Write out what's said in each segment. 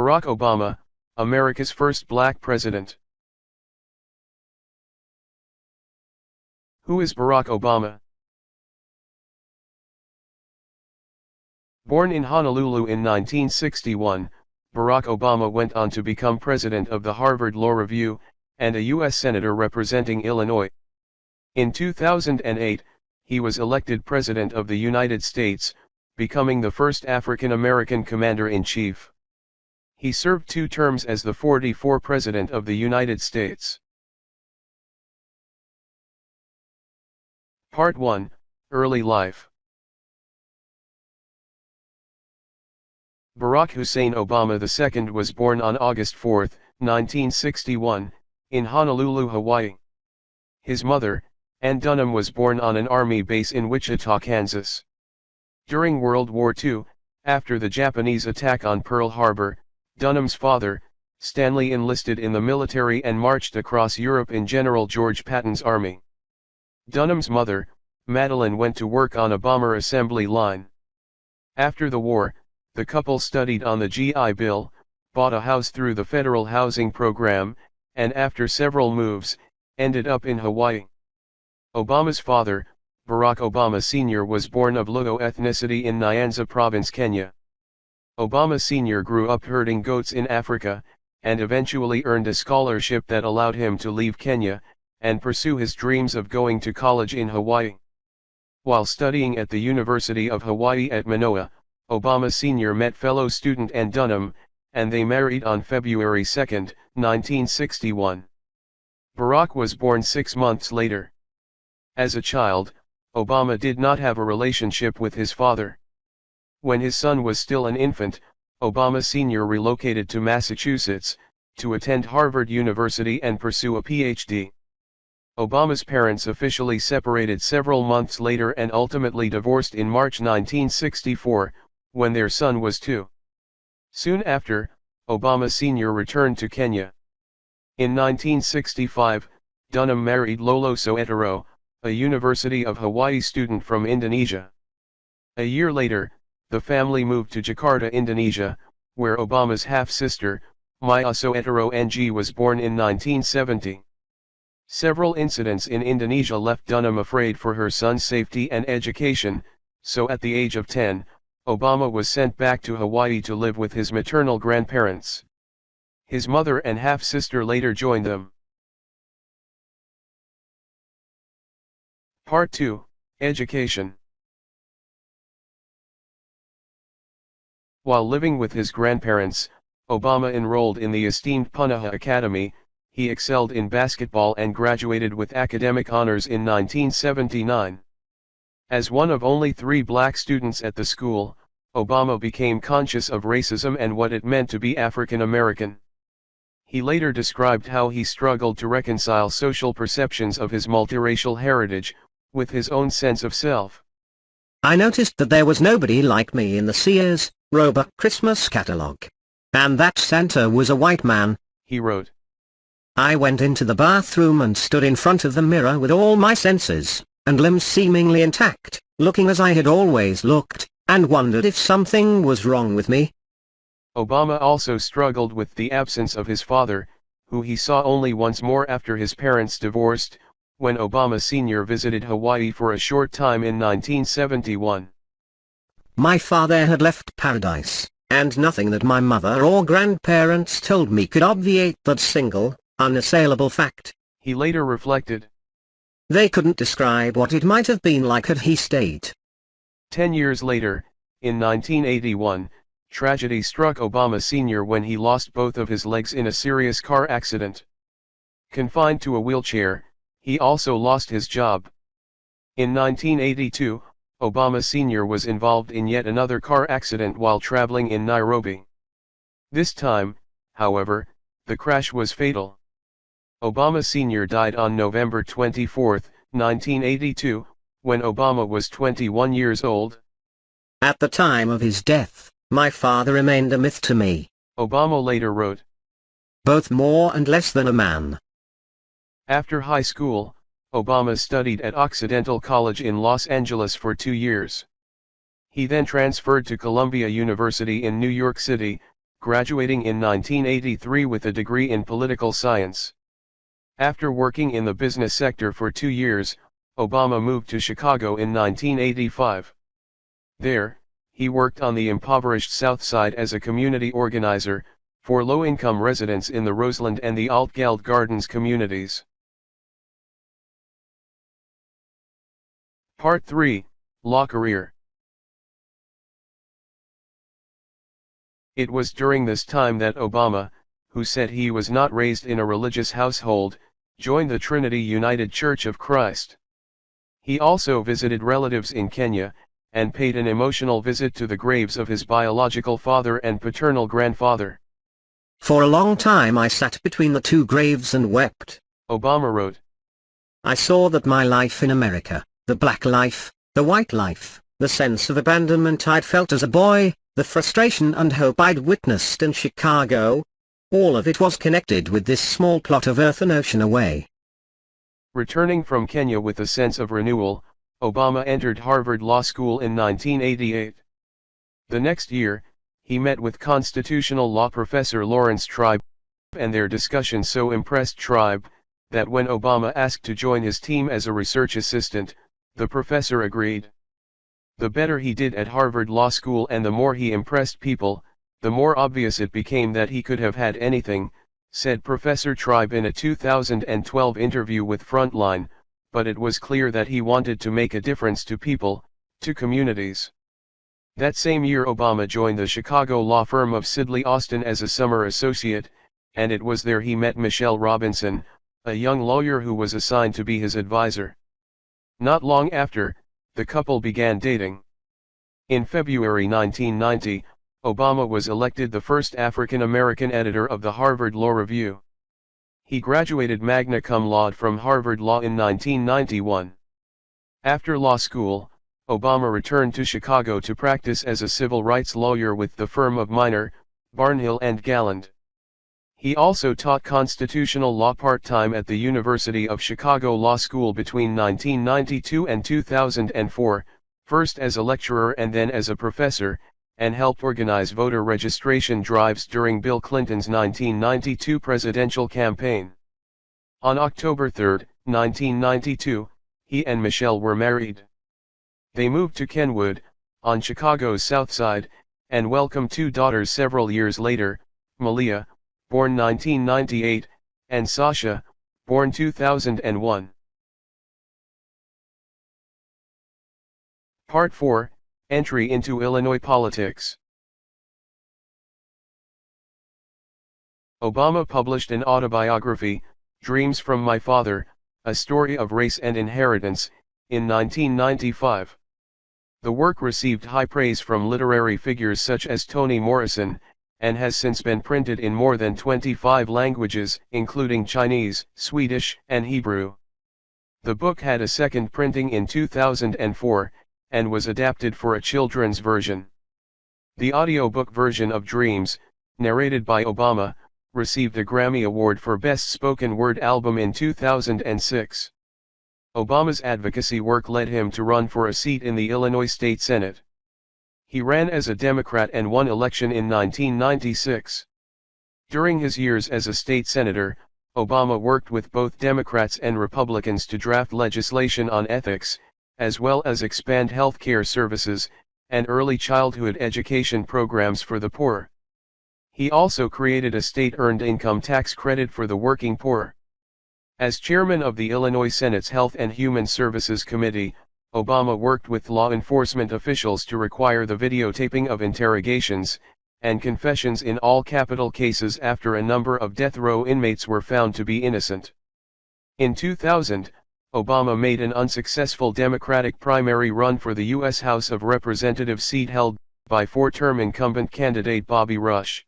Barack Obama, America's first black president. Who is Barack Obama? Born in Honolulu in 1961, Barack Obama went on to become president of the Harvard Law Review, and a U.S. Senator representing Illinois. In 2008, he was elected President of the United States, becoming the first African American Commander-in-Chief. He served 2 terms as the 44th President of the United States. Part 1, Early Life. Barack Hussein Obama II was born on August 4, 1961, in Honolulu, Hawaii. His mother, Ann Dunham, was born on an army base in Wichita, Kansas. During World War II, after the Japanese attack on Pearl Harbor, Dunham's father, Stanley, enlisted in the military and marched across Europe in General George Patton's army. Dunham's mother, Madeline, went to work on a bomber assembly line. After the war, the couple studied on the GI Bill, bought a house through the federal housing program, and after several moves, ended up in Hawaii. Obama's father, Barack Obama Sr., was born of Luo ethnicity in Nyanza Province, Kenya. Obama Sr. grew up herding goats in Africa, and eventually earned a scholarship that allowed him to leave Kenya, and pursue his dreams of going to college in Hawaii. While studying at the University of Hawaii at Manoa, Obama Sr. met fellow student Ann Dunham, and they married on February 2, 1961. Barack was born 6 months later. As a child, Obama did not have a relationship with his father. When his son was still an infant, Obama Sr. relocated to Massachusetts, to attend Harvard University and pursue a Ph.D. Obama's parents officially separated several months later and ultimately divorced in March 1964, when their son was 2. Soon after, Obama Sr. returned to Kenya. In 1965, Dunham married Lolo Soetoro, a University of Hawaii student from Indonesia. A year later, the family moved to Jakarta, Indonesia, where Obama's half-sister, Maya Soetoro Ng, was born in 1970. Several incidents in Indonesia left Dunham afraid for her son's safety and education, so at the age of 10, Obama was sent back to Hawaii to live with his maternal grandparents. His mother and half-sister later joined them. Part 2, Education. While living with his grandparents, Obama enrolled in the esteemed Punahou Academy. He excelled in basketball and graduated with academic honors in 1979. As one of only 3 black students at the school, Obama became conscious of racism and what it meant to be African American. He later described how he struggled to reconcile social perceptions of his multiracial heritage with his own sense of self. I noticed that there was nobody like me in the Sears, Roebuck Christmas catalog. And that Santa was a white man, he wrote. I went into the bathroom and stood in front of the mirror with all my senses, and limbs seemingly intact, looking as I had always looked, and wondered if something was wrong with me. Obama also struggled with the absence of his father, who he saw only once more after his parents divorced, when Obama Sr. visited Hawaii for a short time in 1971. My father had left paradise, and nothing that my mother or grandparents told me could obviate that single, unassailable fact. He later reflected. They couldn't describe what it might have been like had he stayed. 10 years later, in 1981, tragedy struck Obama Sr. when he lost both of his legs in a serious car accident. Confined to a wheelchair, he also lost his job. In 1982, Obama Sr. was involved in yet another car accident while traveling in Nairobi. This time, however, the crash was fatal. Obama Sr. died on November 24, 1982, when Obama was 21 years old. At the time of his death, my father remained a myth to me. Obama later wrote. Both more and less than a man. After high school, Obama studied at Occidental College in Los Angeles for 2 years. He then transferred to Columbia University in New York City, graduating in 1983 with a degree in political science. After working in the business sector for 2 years, Obama moved to Chicago in 1985. There, he worked on the impoverished South Side as a community organizer, for low-income residents in the Roseland and the Altgeld Gardens communities. Part 3, Law Career. It was during this time that Obama, who said he was not raised in a religious household, joined the Trinity United Church of Christ. He also visited relatives in Kenya, and paid an emotional visit to the graves of his biological father and paternal grandfather. For a long time I sat between the two graves and wept. Obama wrote. I saw that my life in America, the black life, the white life, the sense of abandonment I'd felt as a boy, the frustration and hope I'd witnessed in Chicago, all of it was connected with this small plot of earth an ocean away. Returning from Kenya with a sense of renewal, Obama entered Harvard Law School in 1988. The next year, he met with constitutional law professor Lawrence Tribe, and their discussion so impressed Tribe, that when Obama asked to join his team as a research assistant, the professor agreed. The better he did at Harvard Law School and the more he impressed people, the more obvious it became that he could have had anything, said Professor Tribe in a 2012 interview with Frontline, but it was clear that he wanted to make a difference to people, to communities. That same year Obama joined the Chicago law firm of Sidley Austin as a summer associate, and it was there he met Michelle Robinson, a young lawyer who was assigned to be his advisor. Not long after, the couple began dating. In February 1990, Obama was elected the first African American editor of the Harvard Law Review. He graduated magna cum laude from Harvard Law in 1991. After law school, Obama returned to Chicago to practice as a civil rights lawyer with the firm of Minor, Barnhill and Galland. He also taught constitutional law part-time at the University of Chicago Law School between 1992 and 2004, first as a lecturer and then as a professor, and helped organize voter registration drives during Bill Clinton's 1992 presidential campaign. On October 3, 1992, he and Michelle were married. They moved to Kenwood, on Chicago's South Side, and welcomed 2 daughters several years later, Malia, born 1998, and Sasha, born 2001. Part 4, Entry into Illinois Politics. Obama published an autobiography, Dreams from My Father, A Story of Race and Inheritance, in 1995. The work received high praise from literary figures such as Toni Morrison, and has since been printed in more than 25 languages, including Chinese, Swedish, and Hebrew. The book had a second printing in 2004, and was adapted for a children's version. The audiobook version of Dreams, narrated by Obama, received a Grammy Award for Best Spoken Word Album in 2006. Obama's advocacy work led him to run for a seat in the Illinois State Senate. He ran as a Democrat and won election in 1996. During his years as a state senator, Obama worked with both Democrats and Republicans to draft legislation on ethics, as well as expand health care services, and early childhood education programs for the poor. He also created a state-earned income tax credit for the working poor. As chairman of the Illinois Senate's Health and Human Services Committee, Obama worked with law enforcement officials to require the videotaping of interrogations and confessions in all capital cases after a number of death row inmates were found to be innocent. In 2000, Obama made an unsuccessful Democratic primary run for the U.S. House of Representatives seat held by 4-term incumbent candidate Bobby Rush.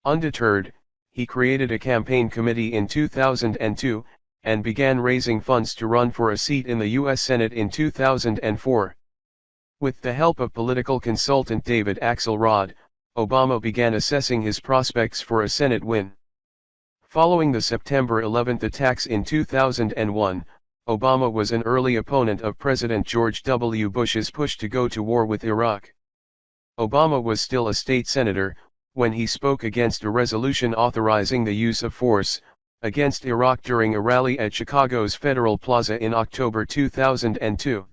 Undeterred, he created a campaign committee in 2002, and began raising funds to run for a seat in the U.S. Senate in 2004. With the help of political consultant David Axelrod, Obama began assessing his prospects for a Senate win. Following the September 11 attacks in 2001, Obama was an early opponent of President George W. Bush's push to go to war with Iraq. Obama was still a state senator, when he spoke against a resolution authorizing the use of force against Iraq during a rally at Chicago's Federal Plaza in October 2002.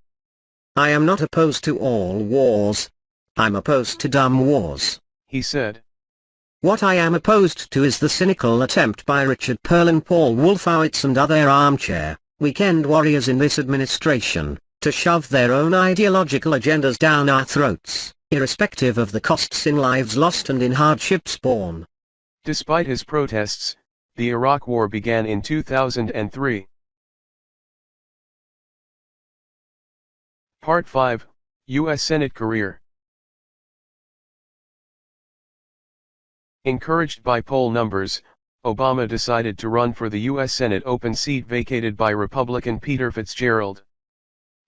I am not opposed to all wars. I'm opposed to dumb wars, he said. What I am opposed to is the cynical attempt by Richard Perlin, Paul Wolfowitz and other armchair, weekend warriors in this administration, to shove their own ideological agendas down our throats, irrespective of the costs in lives lost and in hardships borne. Despite his protests, the Iraq War began in 2003. Part 5, U.S. Senate Career. Encouraged by poll numbers, Obama decided to run for the U.S. Senate open seat vacated by Republican Peter Fitzgerald.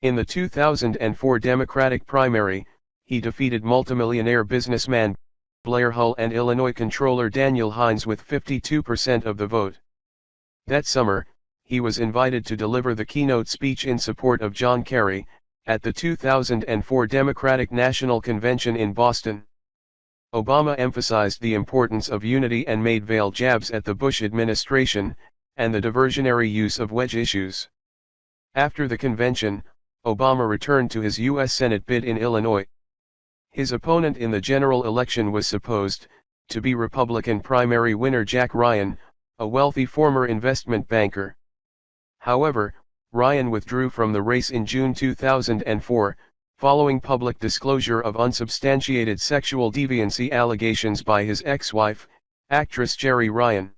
In the 2004 Democratic primary, he defeated multimillionaire businessman Blair Hull and Illinois Comptroller Daniel Hines with 52% of the vote. That summer, he was invited to deliver the keynote speech in support of John Kerry, at the 2004 Democratic National Convention in Boston. Obama emphasized the importance of unity and made veiled jabs at the Bush administration, and the diversionary use of wedge issues. After the convention, Obama returned to his U.S. Senate bid in Illinois. His opponent in the general election was supposed to be Republican primary winner Jack Ryan, a wealthy former investment banker. However, Ryan withdrew from the race in June 2004, following public disclosure of unsubstantiated sexual deviancy allegations by his ex-wife, actress Jeri Ryan.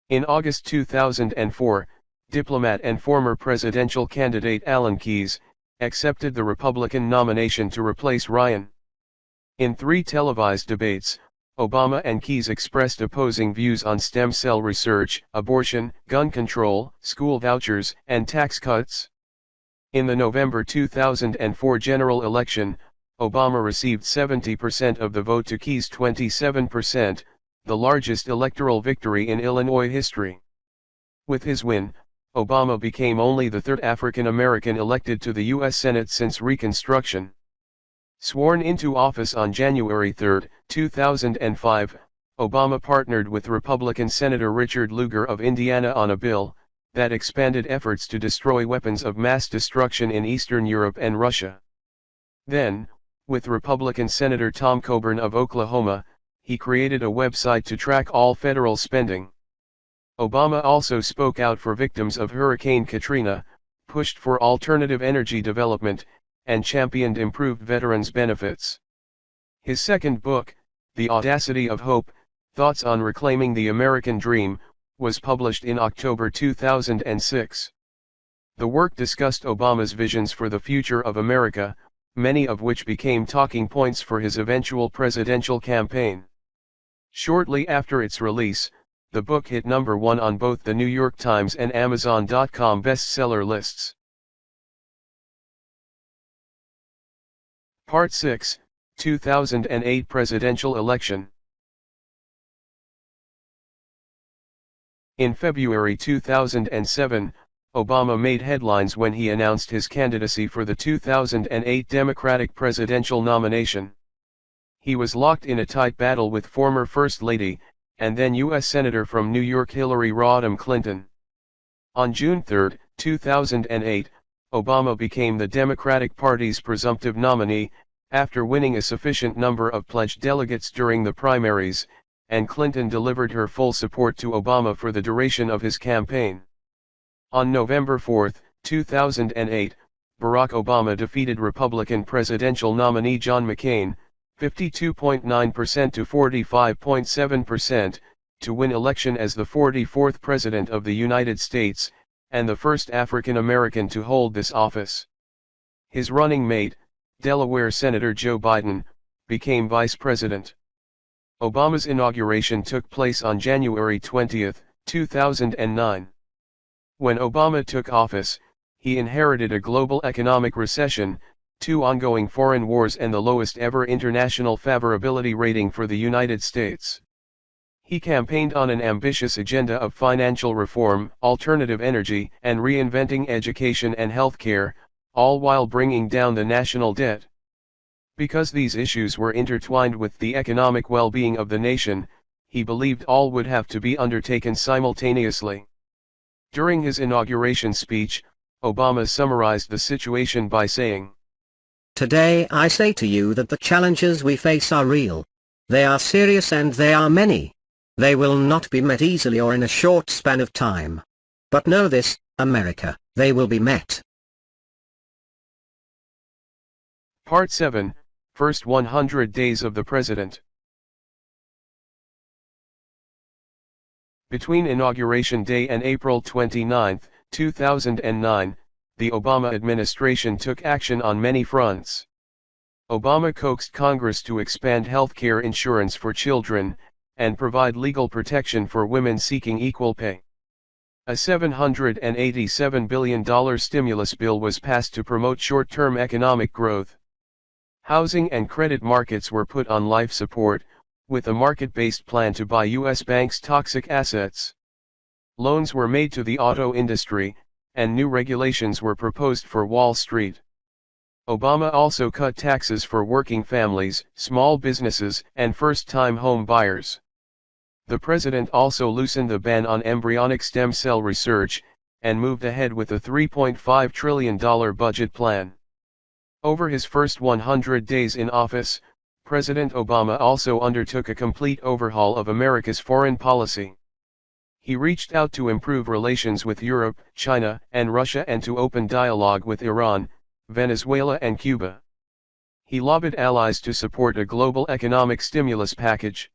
In August 2004, diplomat and former presidential candidate Alan Keyes accepted the Republican nomination to replace Ryan. In 3 televised debates, Obama and Keyes expressed opposing views on stem cell research, abortion, gun control, school vouchers, and tax cuts. In the November 2004 general election, Obama received 70% of the vote to Keyes' 27%, the largest electoral victory in Illinois history. With his win, Obama became only the 3rd African American elected to the U.S. Senate since Reconstruction. Sworn into office on January 3, 2005, Obama partnered with Republican Senator Richard Lugar of Indiana on a bill that expanded efforts to destroy weapons of mass destruction in Eastern Europe and Russia. Then, with Republican Senator Tom Coburn of Oklahoma, he created a website to track all federal spending. Obama also spoke out for victims of Hurricane Katrina, pushed for alternative energy development, and championed improved veterans' benefits. His second book, The Audacity of Hope, Thoughts on Reclaiming the American Dream, was published in October 2006. The work discussed Obama's visions for the future of America, many of which became talking points for his eventual presidential campaign. Shortly after its release, the book hit #1 on both the New York Times and Amazon.com bestseller lists. Part 6, 2008 Presidential Election. In February 2007, Obama made headlines when he announced his candidacy for the 2008 Democratic presidential nomination. He was locked in a tight battle with former First Lady, and then U.S. Senator from New York Hillary Rodham Clinton. On June 3, 2008, Obama became the Democratic Party's presumptive nominee, after winning a sufficient number of pledged delegates during the primaries, and Clinton delivered her full support to Obama for the duration of his campaign. On November 4, 2008, Barack Obama defeated Republican presidential nominee John McCain, 52.9% to 45.7%, to win election as the 44th President of the United States, and the first African American to hold this office. His running mate, Delaware Senator Joe Biden, became vice president. Obama's inauguration took place on January 20, 2009. When Obama took office, he inherited a global economic recession, 2 ongoing foreign wars and the lowest ever international favorability rating for the United States. He campaigned on an ambitious agenda of financial reform, alternative energy, and reinventing education and healthcare, all while bringing down the national debt. Because these issues were intertwined with the economic well-being of the nation, he believed all would have to be undertaken simultaneously. During his inauguration speech, Obama summarized the situation by saying, "Today I say to you that the challenges we face are real. They are serious and they are many. They will not be met easily or in a short span of time. But know this, America, they will be met." Part 7, First 100 Days of the President. Between Inauguration Day and April 29, 2009, the Obama administration took action on many fronts. Obama coaxed Congress to expand health care insurance for children, and provide legal protection for women seeking equal pay. A $787 billion stimulus bill was passed to promote short-term economic growth. Housing and credit markets were put on life support, with a market-based plan to buy U.S. banks' toxic assets. Loans were made to the auto industry, and new regulations were proposed for Wall Street. Obama also cut taxes for working families, small businesses, and first-time home buyers. The president also loosened the ban on embryonic stem cell research, and moved ahead with a $3.5 trillion budget plan. Over his first 100 days in office, President Obama also undertook a complete overhaul of America's foreign policy. He reached out to improve relations with Europe, China, and Russia and to open dialogue with Iran, Venezuela and Cuba. He lobbied allies to support a global economic stimulus package.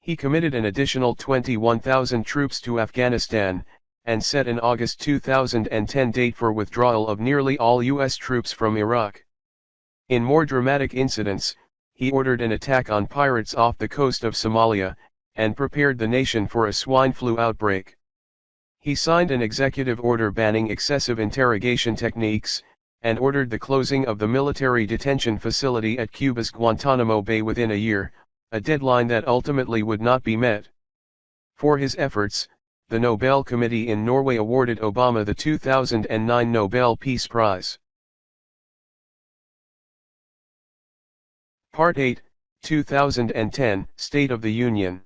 He committed an additional 21,000 troops to Afghanistan, and set an August 2010 date for withdrawal of nearly all U.S. troops from Iraq. In more dramatic incidents, he ordered an attack on pirates off the coast of Somalia, and prepared the nation for a swine flu outbreak. He signed an executive order banning excessive interrogation techniques, and ordered the closing of the military detention facility at Cuba's Guantanamo Bay within a year, a deadline that ultimately would not be met. For his efforts, the Nobel Committee in Norway awarded Obama the 2009 Nobel Peace Prize. Part 8, 2010, State of the Union.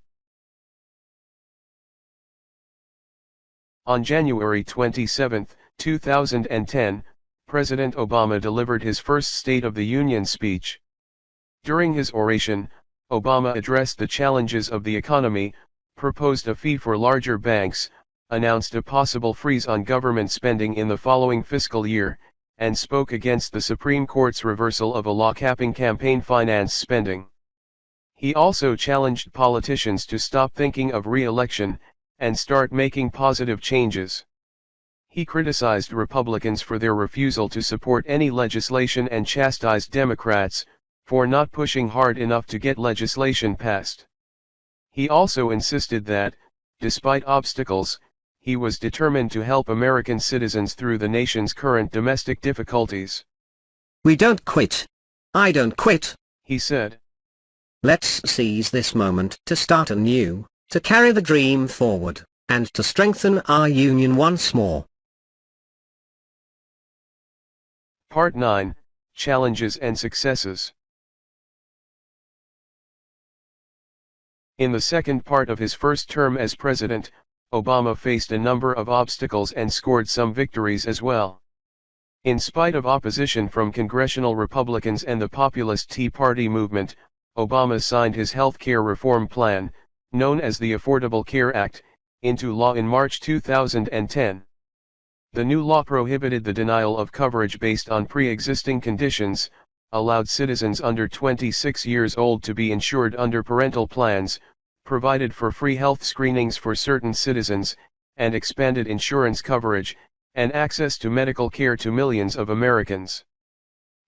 On January 27, 2010, President Obama delivered his first State of the Union speech. During his oration, Obama addressed the challenges of the economy, proposed a fee for larger banks, announced a possible freeze on government spending in the following fiscal year, and spoke against the Supreme Court's reversal of a law capping campaign finance spending. He also challenged politicians to stop thinking of re-election, and start making positive changes. He criticized Republicans for their refusal to support any legislation and chastised Democrats for not pushing hard enough to get legislation passed. He also insisted that, despite obstacles, he was determined to help American citizens through the nation's current domestic difficulties. "We don't quit. I don't quit," he said. "Let's seize this moment to start anew, to carry the dream forward, and to strengthen our union once more." Part 9, Challenges and Successes. In the second part of his first term as president, Obama faced a number of obstacles and scored some victories as well. In spite of opposition from congressional Republicans and the populist Tea Party movement, Obama signed his health care reform plan, known as the Affordable Care Act, into law in March 2010. The new law prohibited the denial of coverage based on pre-existing conditions, allowed citizens under 26 years old to be insured under parental plans, provided for free health screenings for certain citizens, and expanded insurance coverage, and access to medical care to millions of Americans.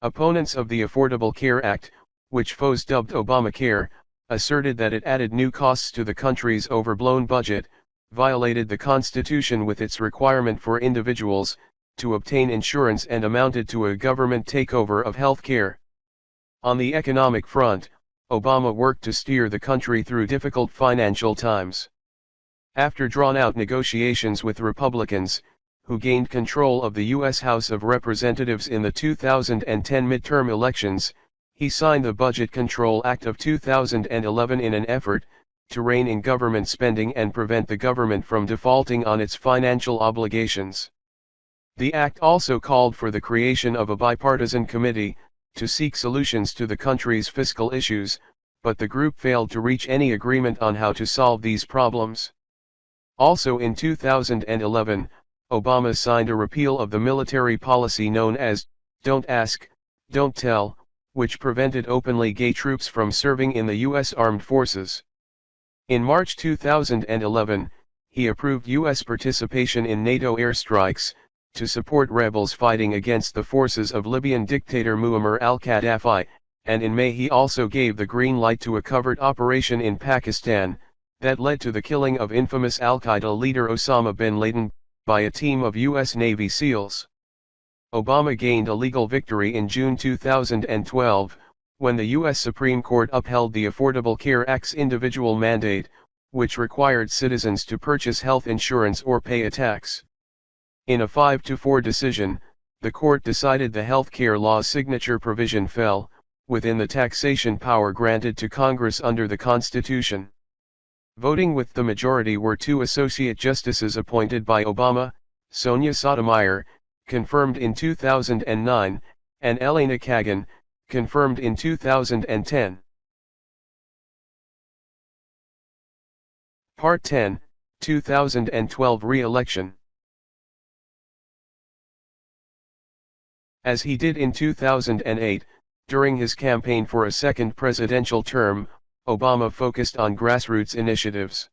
Opponents of the Affordable Care Act, which foes dubbed Obamacare, asserted that it added new costs to the country's overblown budget, violated the Constitution with its requirement for individuals to obtain insurance, and amounted to a government takeover of health care. On the economic front, Obama worked to steer the country through difficult financial times. After drawn-out negotiations with Republicans, who gained control of the U.S. House of Representatives in the 2010 midterm elections, He signed the Budget Control Act of 2011 in an effort to rein in government spending and prevent the government from defaulting on its financial obligations. The act also called for the creation of a bipartisan committee to seek solutions to the country's fiscal issues, but the group failed to reach any agreement on how to solve these problems. Also in 2011, Obama signed a repeal of the military policy known as "Don't Ask, Don't Tell," which prevented openly gay troops from serving in the U.S. Armed Forces. In March 2011, he approved U.S. participation in NATO airstrikes to support rebels fighting against the forces of Libyan dictator Muammar al-Gaddafi, and in May he also gave the green light to a covert operation in Pakistan that led to the killing of infamous al-Qaeda leader Osama bin Laden by a team of U.S. Navy SEALs. Obama gained a legal victory in June 2012, when the U.S. Supreme Court upheld the Affordable Care Act's individual mandate, which required citizens to purchase health insurance or pay a tax. In a 5-4 decision, the court decided the health care law's signature provision fell within the taxation power granted to Congress under the Constitution. Voting with the majority were two associate justices appointed by Obama, Sonia Sotomayor, confirmed in 2009, and Elena Kagan, confirmed in 2010. Part 10, 2012 Re-election. As he did in 2008, during his campaign for a second presidential term, Obama focused on grassroots initiatives.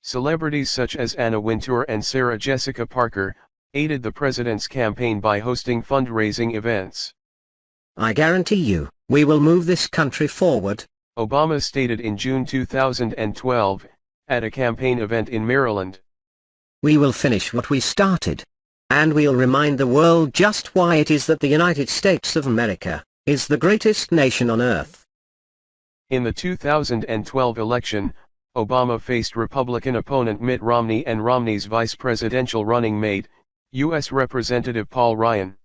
Celebrities such as Anna Wintour and Sarah Jessica Parker aided the president's campaign by hosting fundraising events. "I guarantee you, we will move this country forward," Obama stated in June 2012, at a campaign event in Maryland. "We will finish what we started. And we'll remind the world just why it is that the United States of America is the greatest nation on earth." In the 2012 election, Obama faced Republican opponent Mitt Romney and Romney's vice presidential running mate, U.S. Representative Paul Ryan.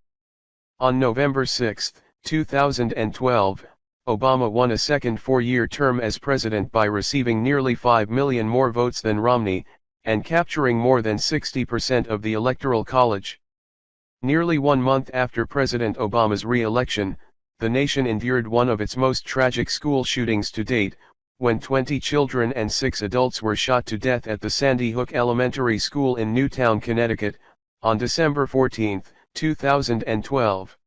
On November 6, 2012, Obama won a second four-year term as president by receiving nearly 5 million more votes than Romney, and capturing more than 60% of the Electoral College. Nearly 1 month after President Obama's re-election, the nation endured one of its most tragic school shootings to date, when 20 children and 6 adults were shot to death at the Sandy Hook Elementary School in Newtown, Connecticut, on December 14, 2012.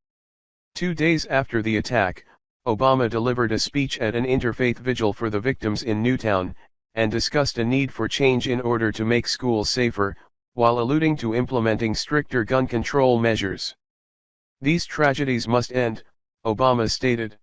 2 days after the attack, Obama delivered a speech at an interfaith vigil for the victims in Newtown, and discussed a need for change in order to make schools safer, while alluding to implementing stricter gun control measures. "These tragedies must end," Obama stated.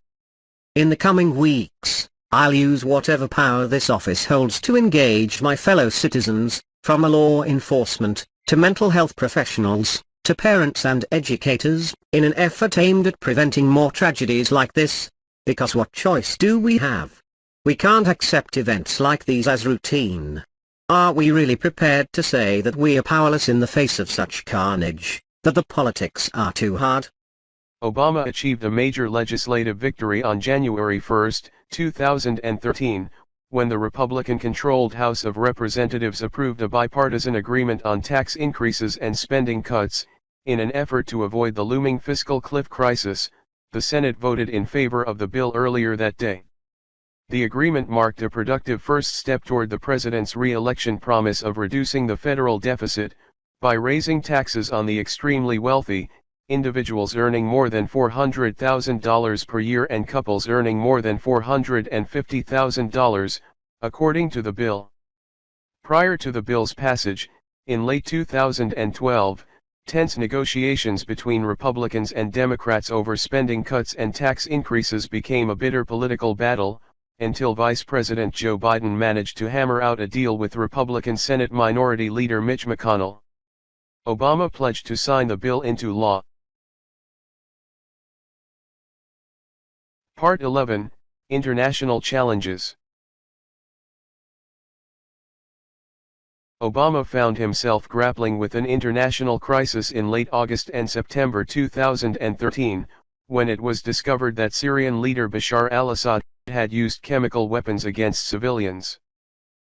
"In the coming weeks, I'll use whatever power this office holds to engage my fellow citizens, from law enforcement, to mental health professionals, to parents and educators, in an effort aimed at preventing more tragedies like this. Because what choice do we have? We can't accept events like these as routine. Are we really prepared to say that we are powerless in the face of such carnage, that the politics are too hard?" Obama achieved a major legislative victory on January 1, 2013, when the Republican-controlled House of Representatives approved a bipartisan agreement on tax increases and spending cuts. In an effort to avoid the looming fiscal cliff crisis, the Senate voted in favor of the bill earlier that day. The agreement marked a productive first step toward the president's re-election promise of reducing the federal deficit, by raising taxes on the extremely wealthy, individuals earning more than $400,000 per year and couples earning more than $450,000, according to the bill. Prior to the bill's passage, in late 2012, tense negotiations between Republicans and Democrats over spending cuts and tax increases became a bitter political battle, until Vice President Joe Biden managed to hammer out a deal with Republican Senate Minority Leader Mitch McConnell. Obama pledged to sign the bill into law. Part 11, International Challenges. Obama found himself grappling with an international crisis in late August and September 2013, when it was discovered that Syrian leader Bashar al-Assad had used chemical weapons against civilians.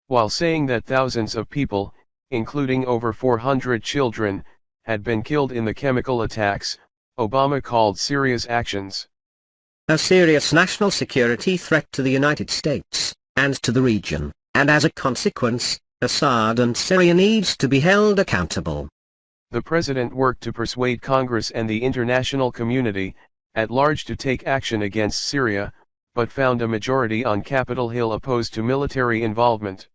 While saying that thousands of people, including over 400 children, had been killed in the chemical attacks, Obama called Syria's actions a serious national security threat to the United States, and to the region, and as a consequence, Assad and Syria needs to be held accountable. The president worked to persuade Congress and the international community, at large, to take action against Syria, but found a majority on Capitol Hill opposed to military involvement.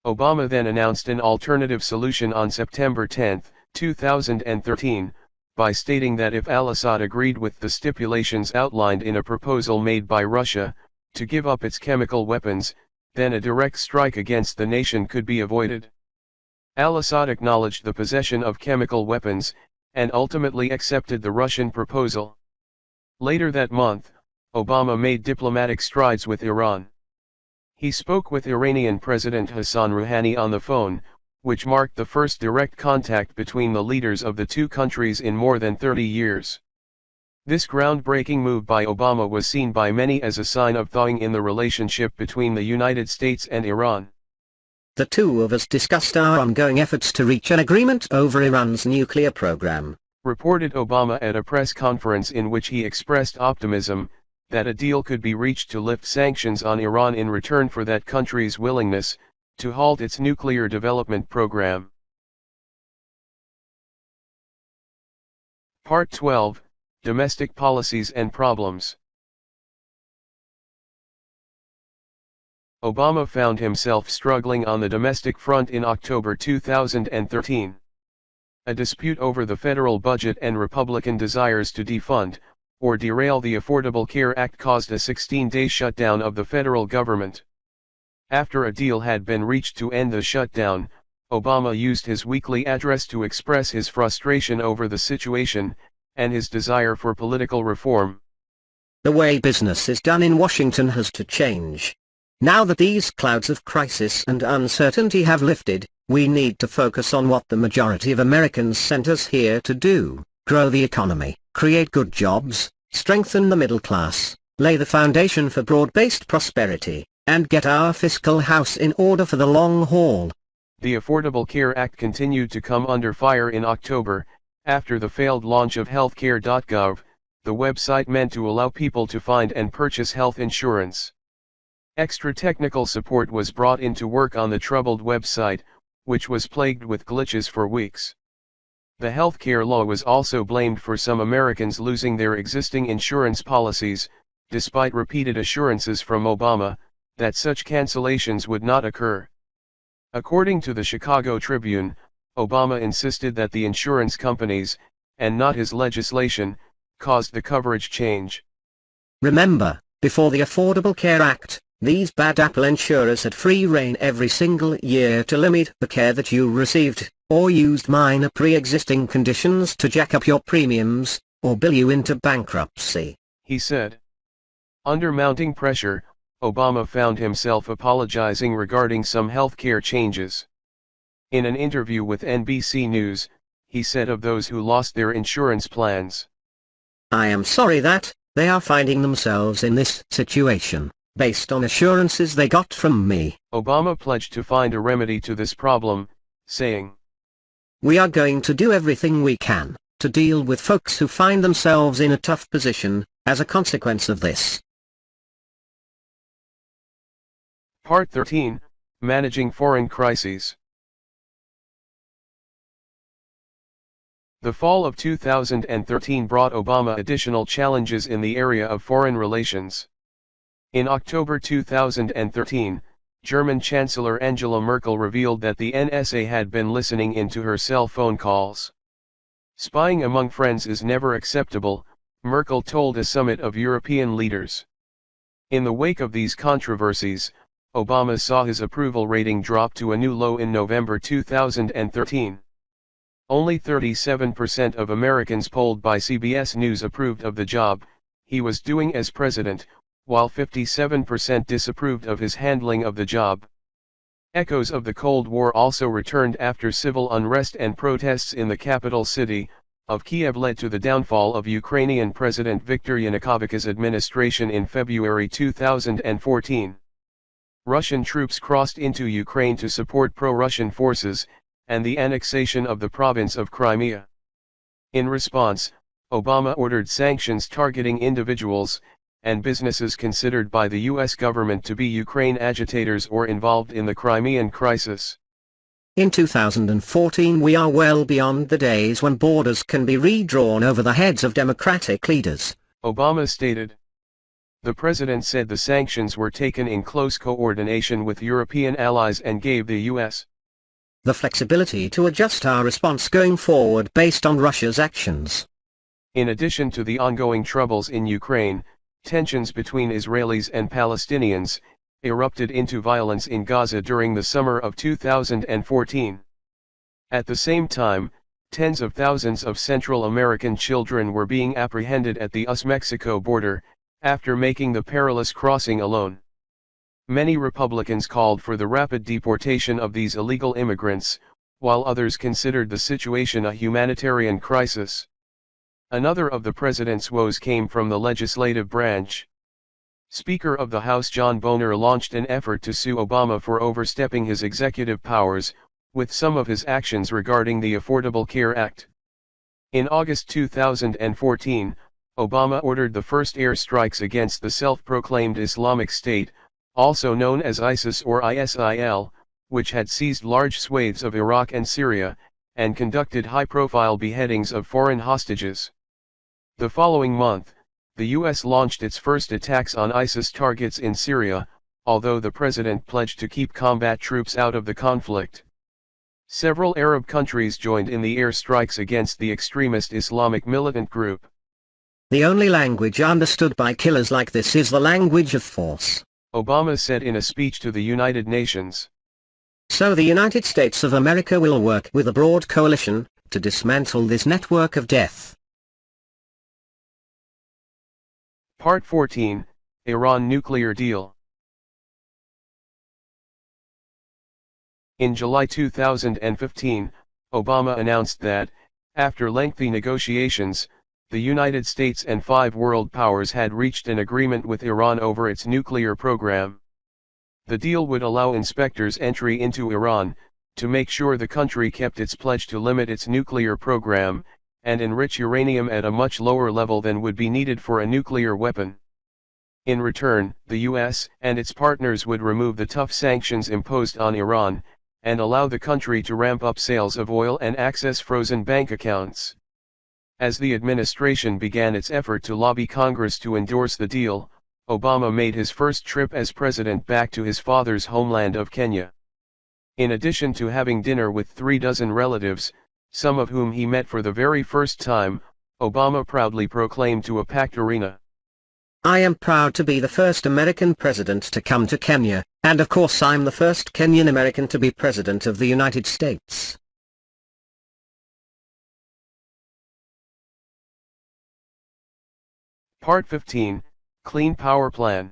Obama then announced an alternative solution on September 10, 2013, by stating that if al-Assad agreed with the stipulations outlined in a proposal made by Russia, to give up its chemical weapons, then a direct strike against the nation could be avoided. Al-Assad acknowledged the possession of chemical weapons, and ultimately accepted the Russian proposal. Later that month, Obama made diplomatic strides with Iran. He spoke with Iranian President Hassan Rouhani on the phone, which marked the first direct contact between the leaders of the two countries in more than 30 years. This groundbreaking move by Obama was seen by many as a sign of thawing in the relationship between the United States and Iran. The two of us discussed our ongoing efforts to reach an agreement over Iran's nuclear program, reported Obama at a press conference in which he expressed optimism that a deal could be reached to lift sanctions on Iran in return for that country's willingness to halt its nuclear development program. Part 12, Domestic Policies and Problems. Obama found himself struggling on the domestic front in October 2013. A dispute over the federal budget and Republican desires to defund, or derail the Affordable Care Act caused a 16-day shutdown of the federal government. After a deal had been reached to end the shutdown, Obama used his weekly address to express his frustration over the situation, and his desire for political reform. The way business is done in Washington has to change. Now that these clouds of crisis and uncertainty have lifted, we need to focus on what the majority of Americans sent us here to do: grow the economy, create good jobs, strengthen the middle class, lay the foundation for broad-based prosperity, and get our fiscal house in order for the long haul. The Affordable Care Act continued to come under fire in October, after the failed launch of healthcare.gov, the website meant to allow people to find and purchase health insurance. Extra technical support was brought in to work on the troubled website, which was plagued with glitches for weeks. The healthcare law was also blamed for some Americans losing their existing insurance policies, despite repeated assurances from Obama that such cancellations would not occur. According to the Chicago Tribune, Obama insisted that the insurance companies, and not his legislation, caused the coverage change. Remember, before the Affordable Care Act, these bad apple insurers had free rein every single year to limit the care that you received, or used minor pre-existing conditions to jack up your premiums, or bill you into bankruptcy, he said. Under mounting pressure, Obama found himself apologizing regarding some healthcare changes. In an interview with NBC News, he said of those who lost their insurance plans, "I am sorry that they are finding themselves in this situation, based on assurances they got from me." Obama pledged to find a remedy to this problem, saying, "We are going to do everything we can to deal with folks who find themselves in a tough position as a consequence of this." Part 13, Managing Foreign Crises. The fall of 2013 brought Obama additional challenges in the area of foreign relations. In October 2013, German Chancellor Angela Merkel revealed that the NSA had been listening into her cell phone calls. "Spying among friends is never acceptable," Merkel told a summit of European leaders. In the wake of these controversies, Obama saw his approval rating drop to a new low in November 2013. Only 37% of Americans polled by CBS News approved of the job he was doing as president, while 57% disapproved of his handling of the job. Echoes of the Cold War also returned after civil unrest and protests in the capital city, of Kiev led to the downfall of Ukrainian President Viktor Yanukovych's administration in February 2014. Russian troops crossed into Ukraine to support pro-Russian forces, and the annexation of the province of Crimea. In response, Obama ordered sanctions targeting individuals and businesses considered by the U.S. government to be Ukraine agitators or involved in the Crimean crisis. In 2014 we are well beyond the days when borders can be redrawn over the heads of democratic leaders, Obama stated. The president said the sanctions were taken in close coordination with European allies and gave the U.S. the flexibility to adjust our response going forward based on Russia's actions. In addition to the ongoing troubles in Ukraine, tensions between Israelis and Palestinians erupted into violence in Gaza during the summer of 2014. At the same time, tens of thousands of Central American children were being apprehended at the US-Mexico border, after making the perilous crossing alone. Many Republicans called for the rapid deportation of these illegal immigrants, while others considered the situation a humanitarian crisis. Another of the president's woes came from the legislative branch. Speaker of the House John Boehner launched an effort to sue Obama for overstepping his executive powers, with some of his actions regarding the Affordable Care Act. In August 2014, Obama ordered the first airstrikes against the self-proclaimed Islamic State, also known as ISIS or ISIL, which had seized large swathes of Iraq and Syria, and conducted high-profile beheadings of foreign hostages. The following month, the U.S. launched its first attacks on ISIS targets in Syria, although the president pledged to keep combat troops out of the conflict. Several Arab countries joined in the airstrikes against the extremist Islamic militant group. The only language understood by killers like this is the language of force, Obama said in a speech to the United Nations. So the United States of America will work with a broad coalition to dismantle this network of death. Part 14, Iran Nuclear Deal. In July 2015, Obama announced that, after lengthy negotiations, the United States and 5 world powers had reached an agreement with Iran over its nuclear program. The deal would allow inspectors entry into Iran, to make sure the country kept its pledge to limit its nuclear program, and enrich uranium at a much lower level than would be needed for a nuclear weapon. In return, the U.S. and its partners would remove the tough sanctions imposed on Iran, and allow the country to ramp up sales of oil and access frozen bank accounts. As the administration began its effort to lobby Congress to endorse the deal, Obama made his first trip as president back to his father's homeland of Kenya. In addition to having dinner with 3 dozen relatives, some of whom he met for the very first time, Obama proudly proclaimed to a packed arena, "I am proud to be the first American president to come to Kenya, and of course I'm the first Kenyan American to be president of the United States." Part 15, Clean Power Plan.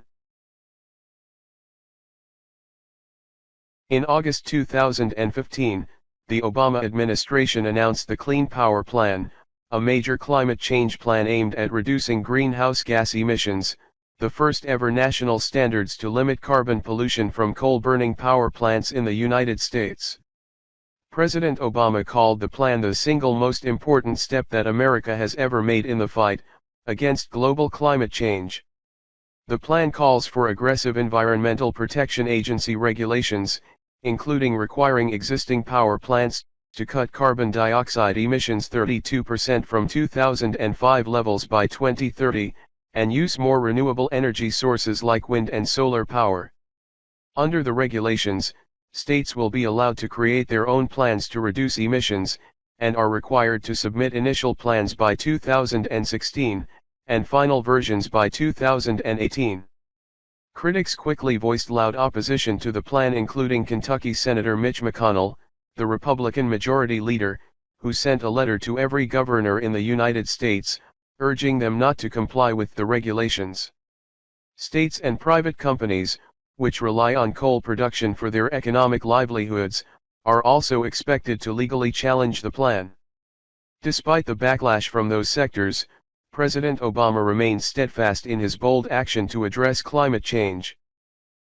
In August 2015, the Obama administration announced the Clean Power Plan, a major climate change plan aimed at reducing greenhouse gas emissions, the first ever national standards to limit carbon pollution from coal-burning power plants in the United States. President Obama called the plan the single most important step that America has ever made in the fight against global climate change. The plan calls for aggressive Environmental Protection Agency regulations, including requiring existing power plants to cut carbon dioxide emissions 32% from 2005 levels by 2030, and use more renewable energy sources like wind and solar power. Under the regulations, states will be allowed to create their own plans to reduce emissions, and are required to submit initial plans by 2016, and final versions by 2018. Critics quickly voiced loud opposition to the plan, including Kentucky Senator Mitch McConnell, the Republican Majority Leader, who sent a letter to every governor in the United States, urging them not to comply with the regulations. States and private companies, which rely on coal production for their economic livelihoods, are also expected to legally challenge the plan. Despite the backlash from those sectors, President Obama remained steadfast in his bold action to address climate change.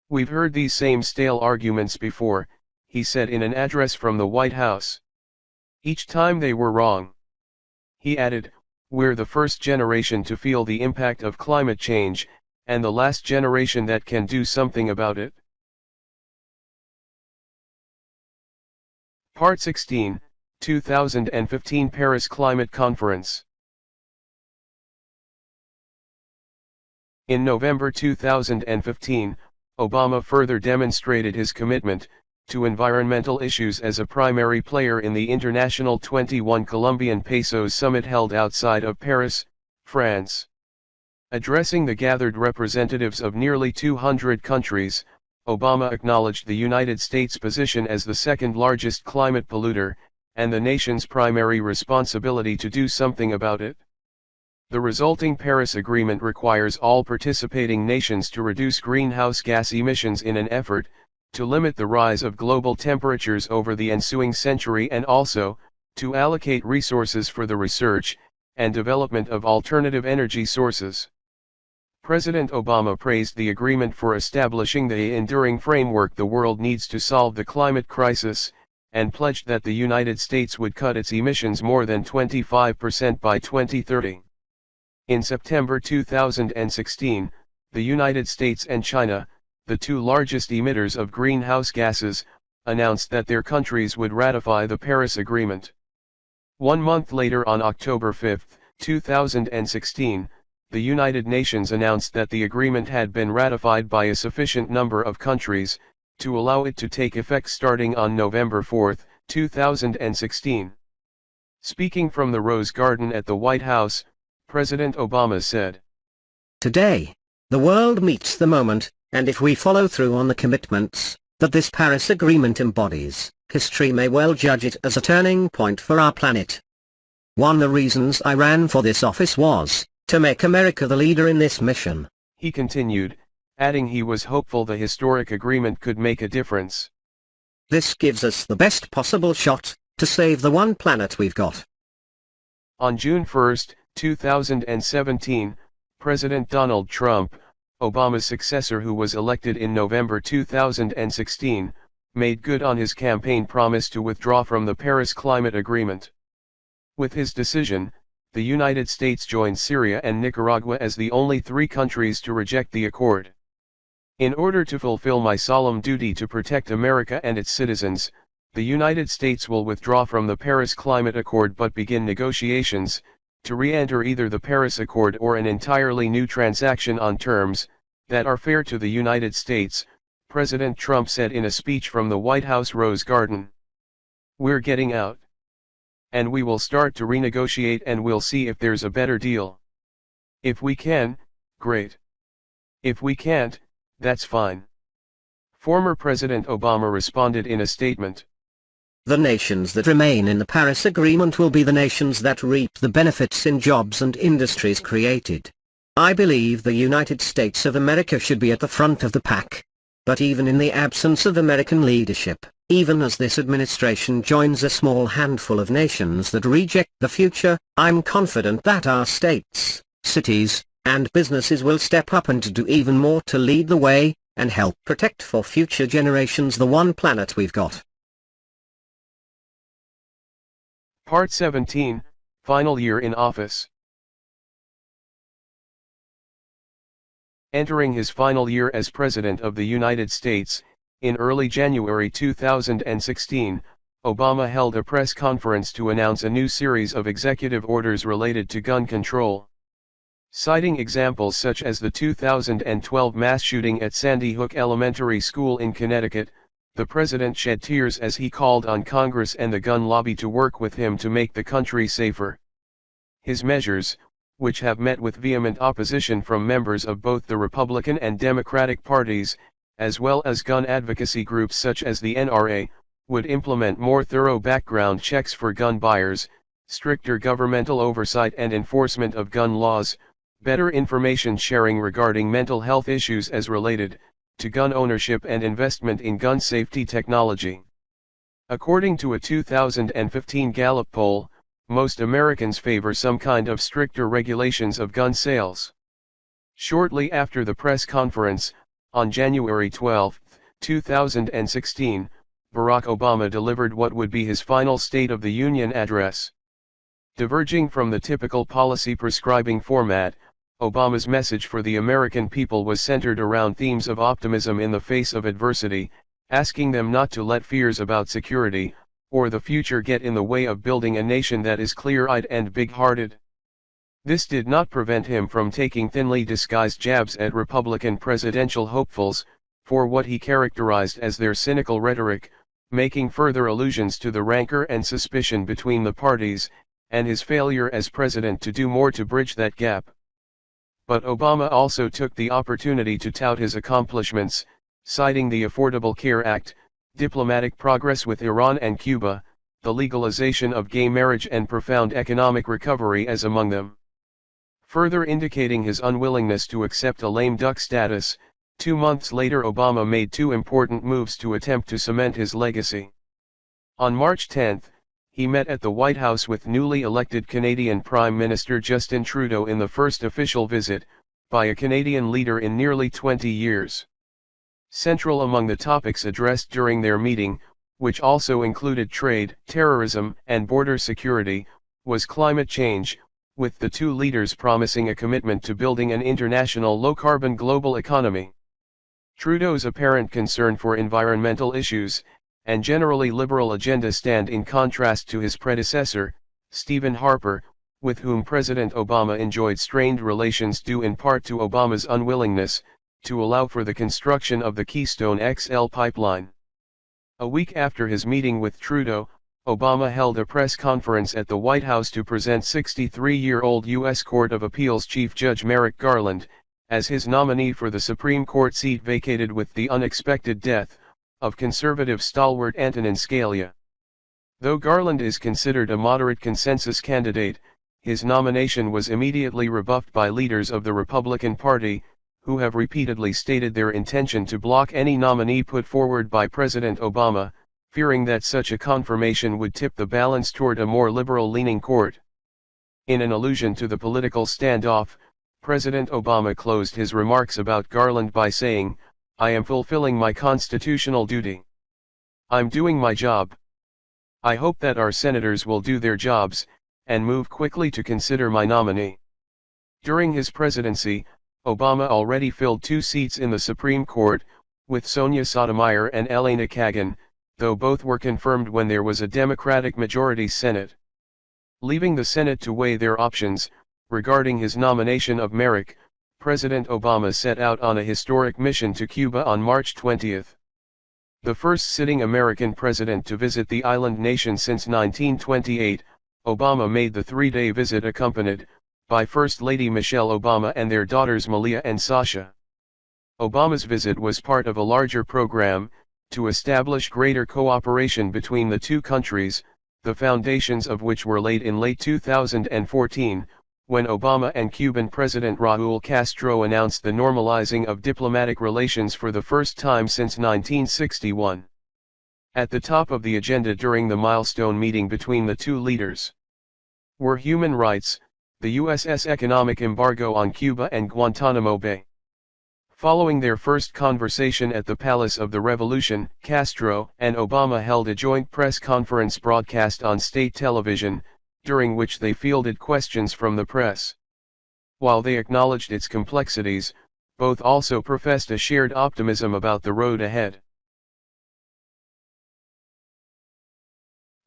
"We've heard these same stale arguments before," he said in an address from the White House. "Each time they were wrong." He added, "We're the first generation to feel the impact of climate change, and the last generation that can do something about it." Part 16, 2015 Paris Climate Conference. In November 2015, Obama further demonstrated his commitment to environmental issues as a primary player in the international 21 Colombian pesos summit held outside of Paris, France. Addressing the gathered representatives of nearly 200 countries, Obama acknowledged the United States' position as the second largest climate polluter, and the nation's primary responsibility to do something about it. The resulting Paris Agreement requires all participating nations to reduce greenhouse gas emissions in an effort to limit the rise of global temperatures over the ensuing century, and also to allocate resources for the research and development of alternative energy sources. President Obama praised the agreement for establishing the enduring framework the world needs to solve the climate crisis, and pledged that the United States would cut its emissions more than 25% by 2030. In September 2016, the United States and China, the two largest emitters of greenhouse gases, announced that their countries would ratify the Paris Agreement. 1 month later, on October 5, 2016, the United Nations announced that the agreement had been ratified by a sufficient number of countries to allow it to take effect starting on November 4, 2016. Speaking from the Rose Garden at the White House, President Obama said, "Today, the world meets the moment, and if we follow through on the commitments that this Paris Agreement embodies, history may well judge it as a turning point for our planet. One of the reasons I ran for this office was to make America the leader in this mission." He continued, adding he was hopeful the historic agreement could make a difference. "This gives us the best possible shot to save the one planet we've got." On June 1, 2017, President Donald Trump, Obama's successor who was elected in November 2016, made good on his campaign promise to withdraw from the Paris Climate Agreement. With his decision, the United States joined Syria and Nicaragua as the only three countries to reject the accord. "In order to fulfill my solemn duty to protect America and its citizens, the United States will withdraw from the Paris Climate Accord but begin negotiations to re-enter either the Paris Accord or an entirely new transaction on terms that are fair to the United States," President Trump said in a speech from the White House Rose Garden. "We're getting out. And we will start to renegotiate and we'll see if there's a better deal. If we can, great. If we can't, that's fine." Former President Obama responded in a statement, "The nations that remain in the Paris Agreement will be the nations that reap the benefits in jobs and industries created. I believe the United States of America should be at the front of the pack. But even in the absence of American leadership, even as this administration joins a small handful of nations that reject the future, I'm confident that our states, cities, and businesses will step up and do even more to lead the way, and help protect for future generations the one planet we've got." Part 17, Final Year in Office. Entering his final year as President of the United States, in early January 2016, Obama held a press conference to announce a new series of executive orders related to gun control. Citing examples such as the 2012 mass shooting at Sandy Hook Elementary School in Connecticut, the president shed tears as he called on Congress and the gun lobby to work with him to make the country safer. His measures, which have met with vehement opposition from members of both the Republican and Democratic parties, as well as gun advocacy groups such as the NRA, would implement more thorough background checks for gun buyers, stricter governmental oversight and enforcement of gun laws, better information sharing regarding mental health issues as related to gun ownership and investment in gun safety technology. According to a 2015 Gallup poll, most Americans favor some kind of stricter regulations of gun sales. Shortly after the press conference, on January 12, 2016, Barack Obama delivered what would be his final State of the Union address. Diverging from the typical policy prescribing format, Obama's message for the American people was centered around themes of optimism in the face of adversity, asking them not to let fears about security, or the future get in the way of building a nation that is clear-eyed and big-hearted. This did not prevent him from taking thinly disguised jabs at Republican presidential hopefuls, for what he characterized as their cynical rhetoric, making further allusions to the rancor and suspicion between the parties, and his failure as president to do more to bridge that gap. But Obama also took the opportunity to tout his accomplishments, citing the Affordable Care Act, diplomatic progress with Iran and Cuba, the legalization of gay marriage and profound economic recovery as among them. Further indicating his unwillingness to accept a lame duck status, 2 months later Obama made two important moves to attempt to cement his legacy. On March 10, he met at the White House with newly elected Canadian Prime Minister Justin Trudeau in the first official visit, by a Canadian leader in nearly 20 years. Central among the topics addressed during their meeting, which also included trade, terrorism, and border security, was climate change, with the two leaders promising a commitment to building an international low-carbon global economy. Trudeau's apparent concern for environmental issues, and generally liberal agenda stand in contrast to his predecessor, Stephen Harper, with whom President Obama enjoyed strained relations due in part to Obama's unwillingness to allow for the construction of the Keystone XL pipeline. A week after his meeting with Trudeau, Obama held a press conference at the White House to present 63-year-old U.S. Court of Appeals Chief Judge Merrick Garland as his nominee for the Supreme Court seat vacated with the unexpected death of conservative stalwart Antonin Scalia. Though Garland is considered a moderate consensus candidate, his nomination was immediately rebuffed by leaders of the Republican Party, who have repeatedly stated their intention to block any nominee put forward by President Obama, fearing that such a confirmation would tip the balance toward a more liberal-leaning court. In an allusion to the political standoff, President Obama closed his remarks about Garland by saying, "I am fulfilling my constitutional duty. I'm doing my job. I hope that our senators will do their jobs, and move quickly to consider my nominee." During his presidency, Obama already filled 2 seats in the Supreme Court, with Sonia Sotomayor and Elena Kagan, though both were confirmed when there was a Democratic majority Senate. Leaving the Senate to weigh their options, regarding his nomination of Merrick, President Obama set out on a historic mission to Cuba on March 20. The first sitting American president to visit the island nation since 1928, Obama made the 3-day visit accompanied by First Lady Michelle Obama and their daughters Malia and Sasha. Obama's visit was part of a larger program to establish greater cooperation between the two countries, the foundations of which were laid in late 2014, when Obama and Cuban President Raúl Castro announced the normalizing of diplomatic relations for the first time since 1961. At the top of the agenda during the milestone meeting between the two leaders were human rights, the US's economic embargo on Cuba and Guantanamo Bay. Following their first conversation at the Palace of the Revolution, Castro and Obama held a joint press conference broadcast on state television, during which they fielded questions from the press. While they acknowledged its complexities, both also professed a shared optimism about the road ahead.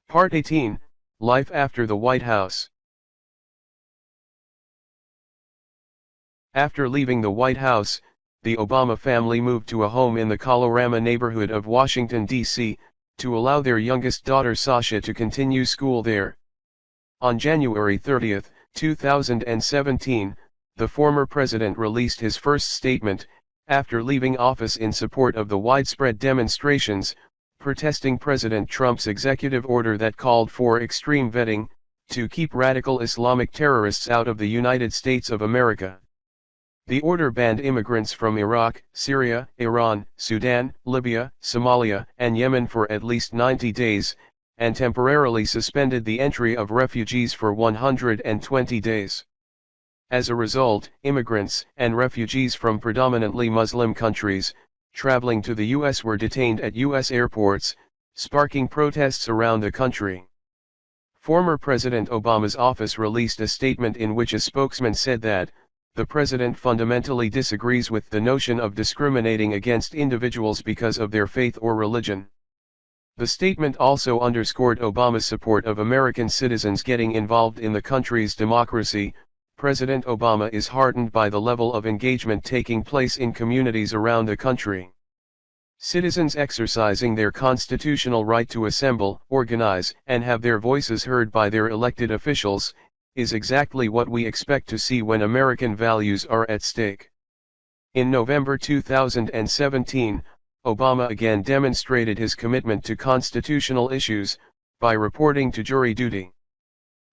Part 18, Life After the White House. After leaving the White House, the Obama family moved to a home in the Colorama neighborhood of Washington, D.C., to allow their youngest daughter Sasha to continue school there. On January 30, 2017, the former president released his first statement, after leaving office in support of the widespread demonstrations, protesting President Trump's executive order that called for extreme vetting, to keep radical Islamic terrorists out of the United States of America. The order banned immigrants from Iraq, Syria, Iran, Sudan, Libya, Somalia, and Yemen for at least 90 days, and temporarily suspended the entry of refugees for 120 days. As a result, immigrants and refugees from predominantly Muslim countries, traveling to the U.S. were detained at U.S. airports, sparking protests around the country. Former President Obama's office released a statement in which a spokesman said that, the president fundamentally disagrees with the notion of discriminating against individuals because of their faith or religion. The statement also underscored Obama's support of American citizens getting involved in the country's democracy. President Obama is heartened by the level of engagement taking place in communities around the country. Citizens exercising their constitutional right to assemble, organize, and have their voices heard by their elected officials, is exactly what we expect to see when American values are at stake. In November 2017, Obama again demonstrated his commitment to constitutional issues, by reporting to jury duty.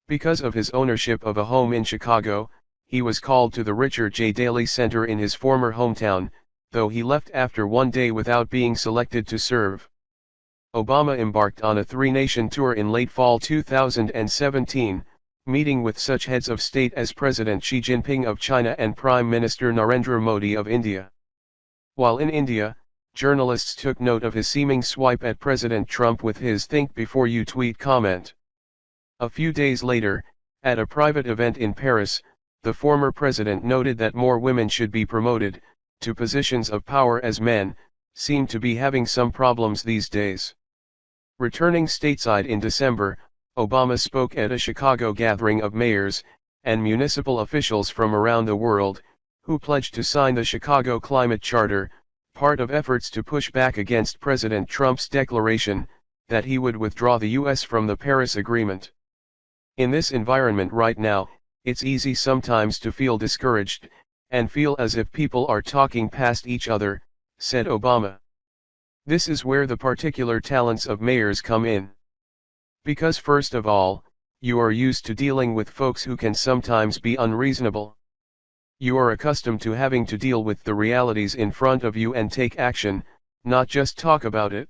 Because of his ownership of a home in Chicago, he was called to the Richard J. Daley Center in his former hometown, though he left after one day without being selected to serve. Obama embarked on a three-nation tour in late fall 2017, meeting with such heads of state as President Xi Jinping of China and Prime Minister Narendra Modi of India. While in India, journalists took note of his seeming swipe at President Trump with his "think before you tweet" comment. A few days later, at a private event in Paris, the former president noted that more women should be promoted to positions of power as men seem to be having some problems these days. Returning stateside in December, Obama spoke at a Chicago gathering of mayors and municipal officials from around the world, who pledged to sign the Chicago Climate Charter, part of efforts to push back against President Trump's declaration that he would withdraw the U.S. from the Paris Agreement. In this environment right now, it's easy sometimes to feel discouraged, and feel as if people are talking past each other, said Obama. This is where the particular talents of mayors come in. Because first of all, you are used to dealing with folks who can sometimes be unreasonable. You are accustomed to having to deal with the realities in front of you and take action, not just talk about it.